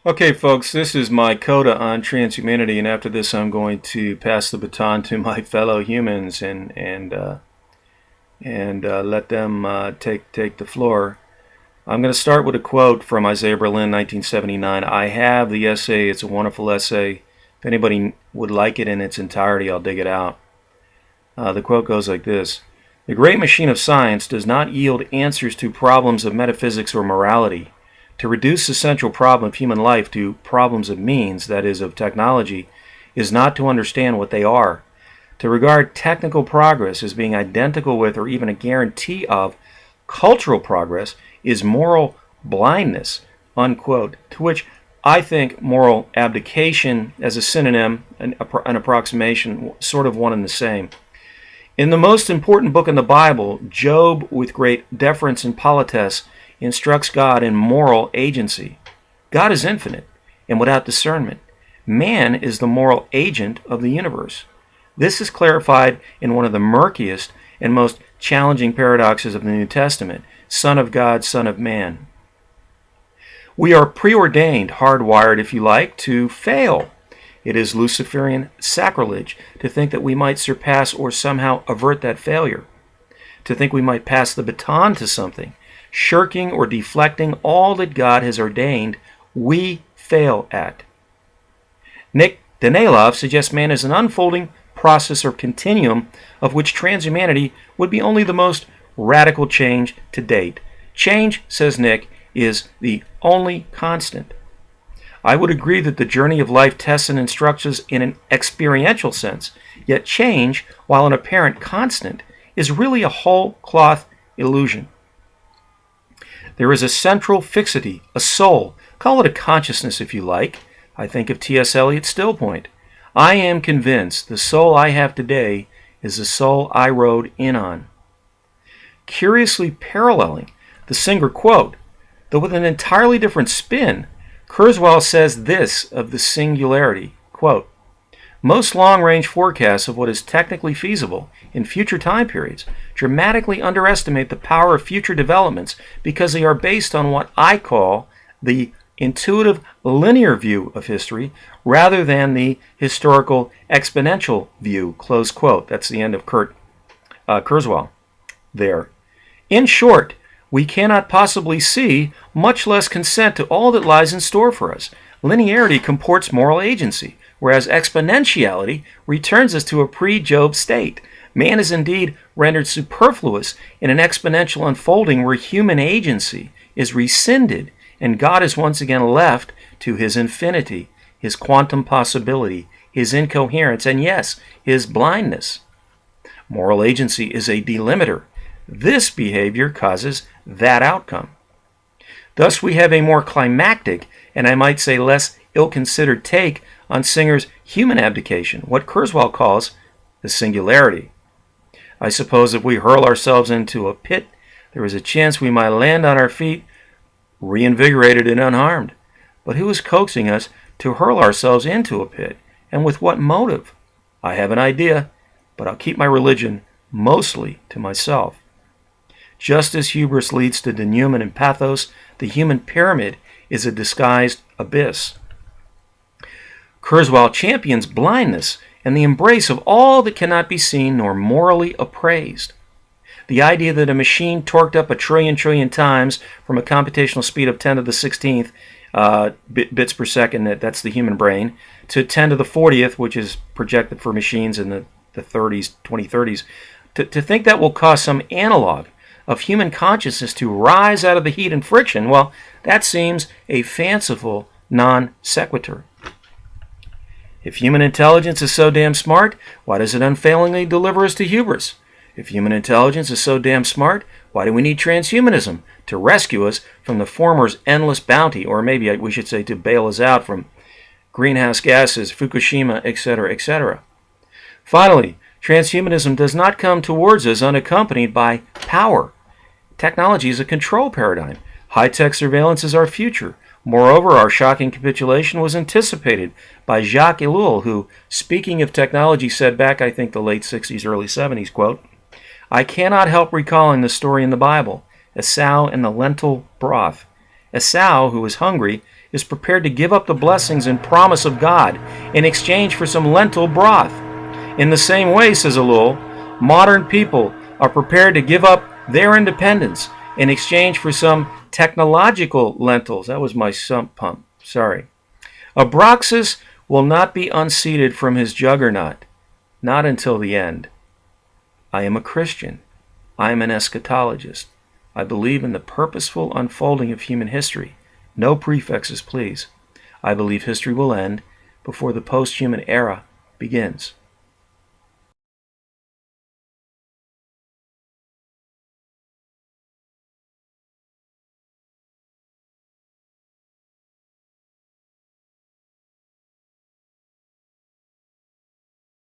Okay, folks, this is my Coda on transhumanity, and after this, I'm going to pass the baton to my fellow humans and let them take the floor. I'm going to start with a quote from Isaiah Berlin, 1979. I have the essay. It's a wonderful essay. If anybody would like it in its entirety, I'll dig it out. The quote goes like this: "The great machine of science does not yield answers to problems of metaphysics or morality. To reduce the central problem of human life to problems of means, that is, of technology, is not to understand what they are. To regard technical progress as being identical with or even a guarantee of cultural progress is moral blindness," unquote. To which I think moral abdication as a synonym, an approximation, sort of one and the same. In the most important book in the Bible, Job, with great deference and politesse, instructs God in moral agency. God is infinite and without discernment. Man is the moral agent of the universe. This is clarified in one of the murkiest and most challenging paradoxes of the New Testament: Son of God, Son of Man. We are preordained, hardwired, if you like, to fail. It is Luciferean sacrilege to think that we might surpass or somehow avert that failure, to think we might pass the baton to something. Shirking or deflecting all that God has ordained, we fail at. Danaylov suggests man is an unfolding process or continuum of which transhumanity would be only the most radical change to date. Change, says Nick, is the only constant. I would agree that the journey of life tests and instructs us in an experiential sense, yet change, while an apparent constant, is really a whole cloth illusion. There is a central fixity, a soul. Call it a consciousness if you like. I think of T.S. Eliot's still point. I am convinced the soul I have today is the soul I rode in on. Curiously paralleling the Singer quote, though with an entirely different spin, Kurzweil says this of the singularity, quote, "Most long-range forecasts of what is technically feasible in future time periods dramatically underestimate the power of future developments because they are based on what I call the intuitive linear view of history rather than the historical exponential view," close quote. That's the end of Kurzweil there. In short, we cannot possibly see, much less consent to all that lies in store for us. Linearity comports moral agency, whereas exponentiality returns us to a pre-Job state. Man is indeed rendered superfluous in an exponential unfolding where human agency is rescinded and God is once again left to his infinity, his quantum possibility, his incoherence, and yes, his blindness. Moral agency is a delimiter. This behavior causes that outcome. Thus, we have a more climactic, and I might say less ill-considered take on Singer's human abdication, what Kurzweil calls the singularity. I suppose if we hurl ourselves into a pit, there is a chance we might land on our feet, reinvigorated and unharmed. But who is coaxing us to hurl ourselves into a pit, and with what motive? I have an idea, but I'll keep my religion mostly to myself. Just as hubris leads to denouement and pathos, the human pyramid is a disguised abyss. Kurzweil champions blindness and the embrace of all that cannot be seen nor morally appraised. The idea that a machine torqued up a trillion times from a computational speed of 10 to the 16th bits per second, that's the human brain, to 10 to the 40th, which is projected for machines in the 2030s, to think that will cause some analog of human consciousness to rise out of the heat and friction, well, that seems a fanciful non sequitur. If human intelligence is so damn smart, why does it unfailingly deliver us to hubris? If human intelligence is so damn smart, why do we need transhumanism to rescue us from the former's endless bounty, or maybe we should say to bail us out from greenhouse gases, Fukushima, etc., etc.? Finally, transhumanism does not come towards us unaccompanied by power. Technology is a control paradigm. High-tech surveillance is our future. Moreover, our shocking capitulation was anticipated by Jacques Ellul, who, speaking of technology, said back, I think, the late 60s, early 70s, quote, "I cannot help recalling the story in the Bible, Esau and the lentil broth. Esau, who was hungry, is prepared to give up the blessings and promise of God in exchange for some lentil broth. In the same way, says Elul, modern people are prepared to give up their independence in exchange for some technological lentils. That was my sump pump. Sorry. Abraxas will not be unseated from his juggernaut, not until the end. I am a Christian. I am an eschatologist. I believe in the purposeful unfolding of human history. No prefixes, please. I believe history will end before the post-human era begins.